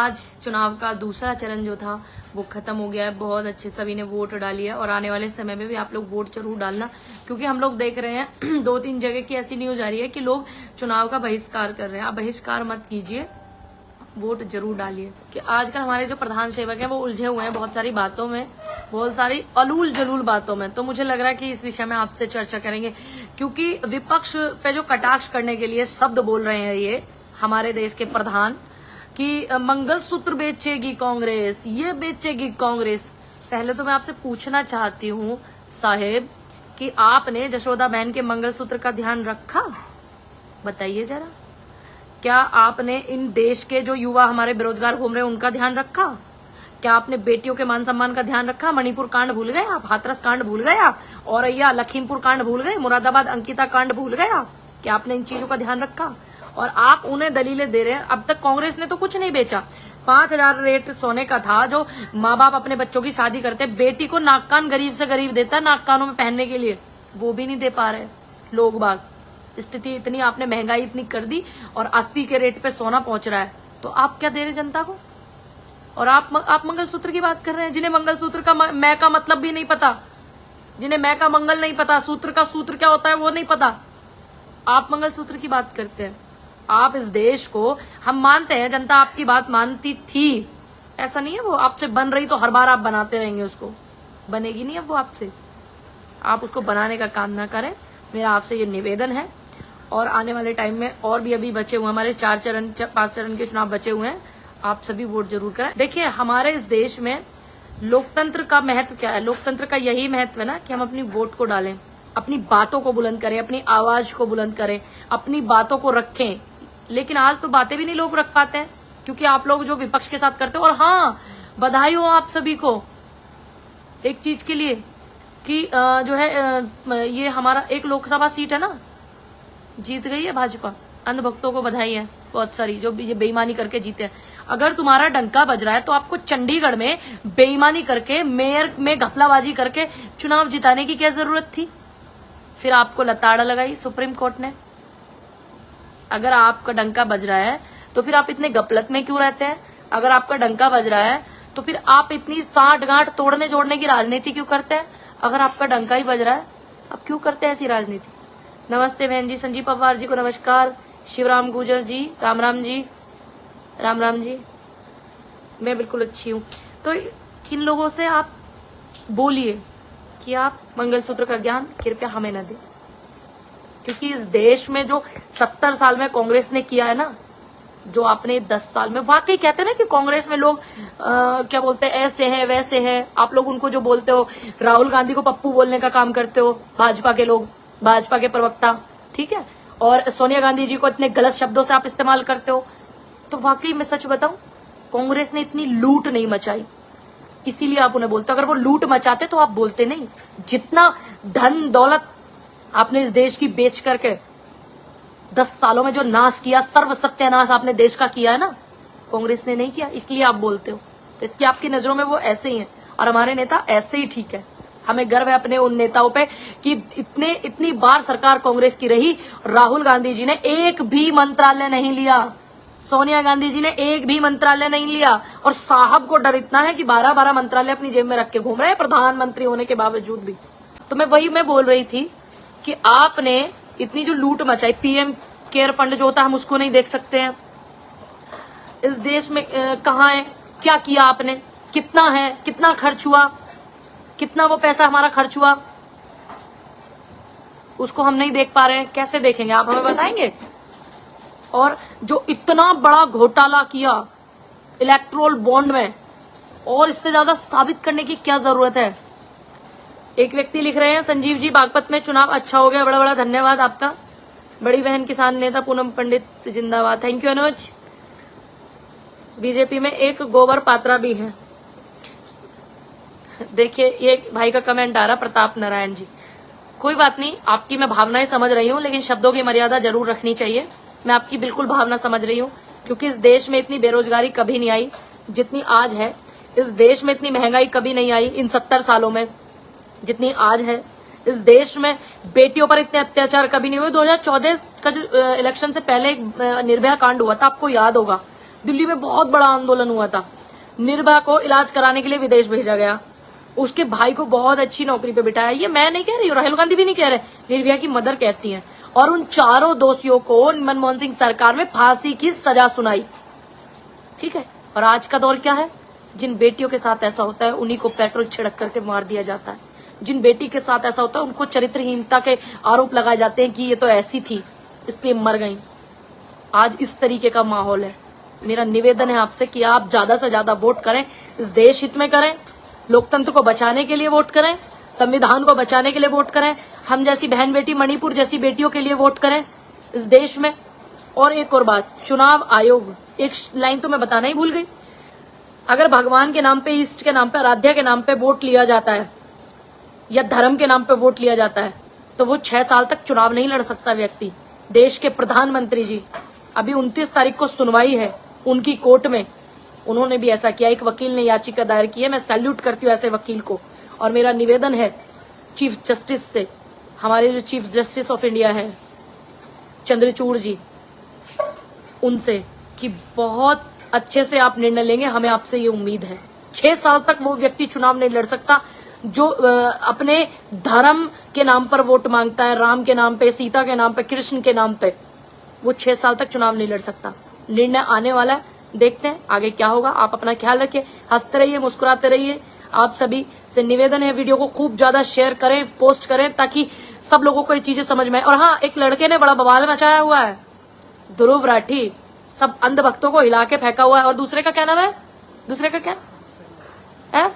आज चुनाव का दूसरा चरण जो था वो खत्म हो गया है। बहुत अच्छे सभी ने वोट डाली है और आने वाले समय में भी आप लोग वोट जरूर डालना, क्योंकि हम लोग देख रहे हैं 2-3 जगह की ऐसी न्यूज आ रही है कि लोग चुनाव का बहिष्कार कर रहे हैं। आप बहिष्कार मत कीजिए, वोट जरूर डालिए। कि आजकल हमारे जो प्रधान सेवक हैं वो उलझे हुए हैं बहुत सारी बातों में, बहुत सारी अलूल जलूल बातों में। तो मुझे लग रहा है कि इस विषय में आपसे चर्चा करेंगे, क्योंकि विपक्ष पे जो कटाक्ष करने के लिए शब्द बोल रहे हैं ये हमारे देश के प्रधान कि मंगलसूत्र बेचेगी कांग्रेस, ये बेचेगी कांग्रेस। पहले तो मैं आपसे पूछना चाहती हूँ साहेब कि आपने जशोदा बहन के मंगलसूत्र का ध्यान रखा? बताइए जरा। क्या आपने इन देश के जो युवा हमारे बेरोजगार घूम रहे हैं उनका ध्यान रखा? क्या आपने बेटियों के मान सम्मान का ध्यान रखा? मणिपुर कांड भूल गए आप? हाथरस कांड भूल गए आप? औरैया लखीमपुर कांड भूल गए? मुरादाबाद अंकिता कांड भूल गए आप? क्या आपने इन चीजों का ध्यान रखा? और आप उन्हें दलीलें दे रहे हैं। अब तक कांग्रेस ने तो कुछ नहीं बेचा। 5,000 रेट सोने का था जो माँ बाप अपने बच्चों की शादी करते, बेटी को नाक कान गरीब से गरीब देता नाक कानों में पहनने के लिए, वो भी नहीं दे पा रहे लोग बाग। स्थिति इतनी, आपने महंगाई इतनी कर दी और 80 के रेट पे सोना पहुंच रहा है, तो आप क्या दे रहे जनता को? और आप मंगलसूत्र की बात कर रहे हैं, जिन्हें मंगलसूत्र का मैं का मतलब भी नहीं पता, जिन्हें मैं का मंगल नहीं पता, सूत्र का सूत्र क्या होता है वो नहीं पता, आप मंगलसूत्र की बात करते हैं। आप इस देश को, हम मानते हैं जनता आपकी बात मानती थी, ऐसा नहीं है वो आपसे बन रही तो हर बार आप बनाते रहेंगे उसको, बनेगी नहीं अब वो आपसे। आप उसको बनाने का काम ना करें, मेरा आपसे ये निवेदन है। और आने वाले टाइम में और भी अभी बचे हुए हमारे 5 चरण के चुनाव बचे हुए हैं, आप सभी वोट जरूर करें। देखिए हमारे इस देश में लोकतंत्र का महत्व क्या है? लोकतंत्र का यही महत्व है ना कि हम अपनी वोट को डालें, अपनी बातों को बुलंद करें, अपनी आवाज को बुलंद करें, अपनी बातों को रखें। लेकिन आज तो बातें भी नहीं लोग रख पाते हैं, क्योंकि आप लोग जो विपक्ष के साथ करते हो। और हाँ, बधाई हो आप सभी को एक चीज के लिए कि जो है ये हमारा एक लोकसभा सीट है ना, जीत गई है भाजपा। अंधभक्तों को बधाई है बहुत सारी, जो ये बेईमानी करके जीते हैं। अगर तुम्हारा डंका बज रहा है तो आपको चंडीगढ़ में बेईमानी करके, मेयर में घपलाबाजी करके चुनाव जिताने की क्या जरूरत थी? फिर आपको लताड़ा लगाई सुप्रीम कोर्ट ने। अगर आपका डंका बज रहा है तो फिर आप इतने गपलत में क्यों रहते हैं? अगर आपका डंका बज रहा है तो फिर आप इतनी साठ गांठ तोड़ने जोड़ने की राजनीति क्यों करते हैं? अगर आपका डंका ही बज रहा है आप क्यों करते हैं ऐसी राजनीति? नमस्ते बहन जी, संजीव पवार जी को नमस्कार, शिवराम गुजर जी, राम राम जी, राम राम जी, मैं बिल्कुल अच्छी हूँ। तो इन लोगों से आप बोलिए कि आप मंगलसूत्र का ज्ञान कृपया हमें न दें, क्योंकि इस देश में जो 70 साल में कांग्रेस ने किया है ना, जो आपने 10 साल में, वाकई कहते हैं ना कि कांग्रेस में लोग क्या बोलते हैं, ऐसे हैं वैसे हैं। आप लोग उनको जो बोलते हो, राहुल गांधी को पप्पू बोलने का काम करते हो, भाजपा के लोग, भाजपा के प्रवक्ता, ठीक है, और सोनिया गांधी जी को इतने गलत शब्दों से आप इस्तेमाल करते हो। तो वाकई मैं सच बताऊं, कांग्रेस ने इतनी लूट नहीं मचाई, इसीलिए आप उन्हें बोलते हो। अगर वो लूट मचाते तो आप बोलते नहीं। जितना धन दौलत आपने इस देश की बेच करके 10 सालों में जो नाश किया, सर्व सत्यानाश आपने देश का किया है ना, कांग्रेस ने नहीं किया, इसलिए आप बोलते हो। तो इसकी आपकी नजरों में वो ऐसे ही है और हमारे नेता ऐसे ही ठीक है। हमें गर्व है अपने उन नेताओं पे कि इतनी बार सरकार कांग्रेस की रही, राहुल गांधी जी ने एक भी मंत्रालय नहीं लिया, सोनिया गांधी जी ने एक भी मंत्रालय नहीं लिया, और साहब को डर इतना है कि 12-12 मंत्रालय अपनी जेब में रख के घूम रहे हैं प्रधानमंत्री होने के बावजूद भी। तो मैं बोल रही थी कि आपने इतनी जो लूट मचाई, पीएम केयर फंड जो होता है हम उसको नहीं देख सकते हैं इस देश में, कहाँ है, क्या किया आपने, कितना है, कितना खर्च हुआ, कितना वो पैसा हमारा खर्च हुआ, उसको हम नहीं देख पा रहे हैं। कैसे देखेंगे, आप हमें बताएंगे? और जो इतना बड़ा घोटाला किया इलेक्ट्रोल बॉन्ड में, और इससे ज्यादा साबित करने की क्या जरूरत है? एक व्यक्ति लिख रहे हैं, संजीव जी बागपत में चुनाव अच्छा हो गया, बड़ा बड़ा धन्यवाद आपका। बड़ी बहन किसान नेता पूनम पंडित जिंदाबाद, थैंक यू अनुज। बीजेपी में एक गोबर पात्रा भी है। देखिए ये भाई का कमेंट आ रहा, प्रताप नारायण जी, कोई बात नहीं, आपकी मैं भावनाएं समझ रही हूँ, लेकिन शब्दों की मर्यादा जरूर रखनी चाहिए। मैं आपकी बिल्कुल भावना समझ रही हूँ, क्योंकि इस देश में इतनी बेरोजगारी कभी नहीं आई जितनी आज है। इस देश में इतनी महंगाई कभी नहीं आई इन 70 सालों में जितनी आज है। इस देश में बेटियों पर इतने अत्याचार कभी नहीं हुए। 2014 का जो इलेक्शन से पहले एक निर्भया कांड हुआ था, आपको याद होगा, दिल्ली में बहुत बड़ा आंदोलन हुआ था, निर्भया को इलाज कराने के लिए विदेश भेजा गया, उसके भाई को बहुत अच्छी नौकरी पे बिठाया। ये मैं नहीं कह रही हूँ, राहुल गांधी भी नहीं कह रहे, निर्भया की मदर कहती हैं। और उन चारों दोषियों को मनमोहन सिंह सरकार में फांसी की सजा सुनाई, ठीक है। और आज का दौर क्या है, जिन बेटियों के साथ ऐसा होता है उन्हीं को पेट्रोल छिड़क करके मार दिया जाता है। जिन बेटी के साथ ऐसा होता है उनको चरित्रहीनता के आरोप लगाए जाते हैं कि ये तो ऐसी थी इसलिए मर गई। आज इस तरीके का माहौल है। मेरा निवेदन है आपसे कि आप ज्यादा से ज्यादा वोट करें, इस देश हित में करें, लोकतंत्र को बचाने के लिए वोट करें, संविधान को बचाने के लिए वोट करें, हम जैसी बहन बेटी मणिपुर जैसी बेटियों के लिए वोट करें इस देश में। और एक और बात, चुनाव आयोग, एक लाइन तो मैं बताना ही भूल गई, अगर भगवान के नाम पे, ईष्ट के नाम पे, आराध्या के नाम पे वोट लिया जाता है या धर्म के नाम पे वोट लिया जाता है तो वो 6 साल तक चुनाव नहीं लड़ सकता व्यक्ति। देश के प्रधानमंत्री जी, अभी 29 तारीख को सुनवाई है उनकी कोर्ट में, उन्होंने भी ऐसा किया। एक वकील ने याचिका दायर की है, मैं सैल्यूट करती हूँ ऐसे वकील को। और मेरा निवेदन है चीफ जस्टिस से, हमारे जो चीफ जस्टिस ऑफ इंडिया है चंद्रचूड़ जी, उनसे कि बहुत अच्छे से आप निर्णय लेंगे, हमें आपसे ये उम्मीद है। 6 साल तक वो व्यक्ति चुनाव नहीं लड़ सकता जो अपने धर्म के नाम पर वोट मांगता है, राम के नाम पे, सीता के नाम पे, कृष्ण के नाम पे, वो 6 साल तक चुनाव नहीं लड़ सकता। निर्णय आने वाला है, देखते हैं आगे क्या होगा। आप अपना ख्याल रखिए, हंसते रहिए, मुस्कुराते रहिए। आप सभी से निवेदन है वीडियो को खूब ज्यादा शेयर करें, पोस्ट करें, ताकि सब लोगों को ये चीजें समझ में आए। और हाँ, एक लड़के ने बड़ा बवाल मचाया हुआ है, ध्रुव राठी, सब अंधभक्तों को हिला के फेंका हुआ है। और दूसरे का क्या नाम है, दूसरे का क्या है,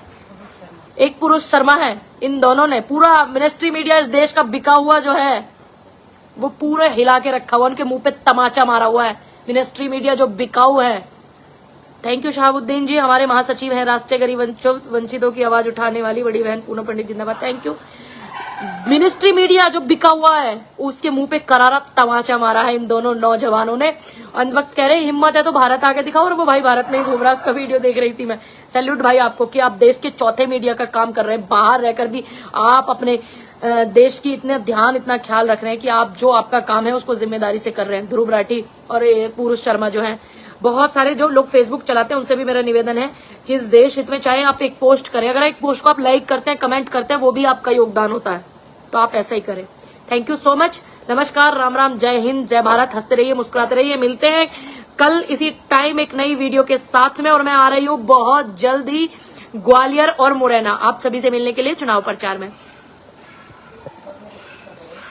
एक पुरुष शर्मा है। इन दोनों ने पूरा मिनिस्ट्री मीडिया इस देश का बिका हुआ जो है वो पूरे हिला के रखा हुआ, उनके मुंह पे तमाचा मारा हुआ है मिनिस्ट्री मीडिया जो बिकाऊ है। थैंक यू शहाबुद्दीन जी, हमारे महासचिव हैं, राष्ट्रीय गरीब वंचितों की आवाज उठाने वाली बड़ी बहन पूनम पंडित जिंदाबाद। Thank you. मिनिस्ट्री मीडिया जो बिका हुआ है उसके मुंह पे करारा तमाचा मारा है इन दोनों नौजवानों ने। अंधभक्त कह रहे हिम्मत है तो भारत आके दिखाओ, और वो भाई भारत में ही घूम रहा है, उसका वीडियो देख रही थी मैं। सैल्यूट भाई आपको कि आप देश के चौथे मीडिया का काम कर रहे हैं, बाहर रहकर भी आप अपने देश की इतने ध्यान, इतना ख्याल रख रहे हैं कि आप जो आपका काम है उसको जिम्मेदारी से कर रहे हैं। ध्रुव राठी और पुरुष शर्मा जो है, बहुत सारे जो लोग फेसबुक चलाते हैं उनसे भी मेरा निवेदन है कि इस देश हित में चाहे आप एक पोस्ट करें, अगर एक पोस्ट को आप लाइक करते हैं, कमेंट करते हैं, वो भी आपका योगदान होता है, तो आप ऐसा ही करें। थैंक यू सो मच, नमस्कार, राम राम, जय हिंद, जय भारत। हंसते रहिए, मुस्कुराते रहिए। मिलते हैं कल इसी टाइम एक नई वीडियो के साथ में, और मैं आ रही हूँ बहुत जल्दी ग्वालियर और मुरैना आप सभी से मिलने के लिए चुनाव प्रचार में।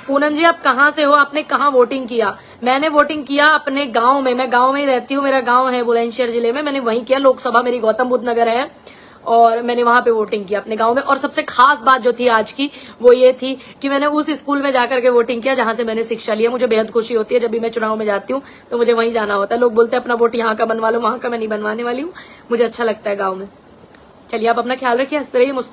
पूनम जी आप कहाँ से हो, आपने कहाँ वोटिंग किया? मैंने वोटिंग किया अपने गांव में, मैं गांव में ही रहती हूँ, मेरा गांव है बुलंदशहर जिले में, मैंने वहीं किया। लोकसभा मेरी गौतम बुद्ध नगर है और मैंने वहां पे वोटिंग किया अपने गांव में। और सबसे खास बात जो थी आज की वो ये थी कि मैंने उस स्कूल में जाकर के वोटिंग किया जहां से मैंने शिक्षा लिया। मुझे बेहद खुशी होती है जब भी मैं चुनाव में जाती हूँ तो मुझे वहीं जाना होता है। लोग बोलते हैं अपना वोट यहाँ का बनवा लो, वहां का मैं नहीं बनवाने वाली हूँ, मुझे अच्छा लगता है गाँव में। चलिए आप अपना ख्याल रखिए, हंसते रहिए।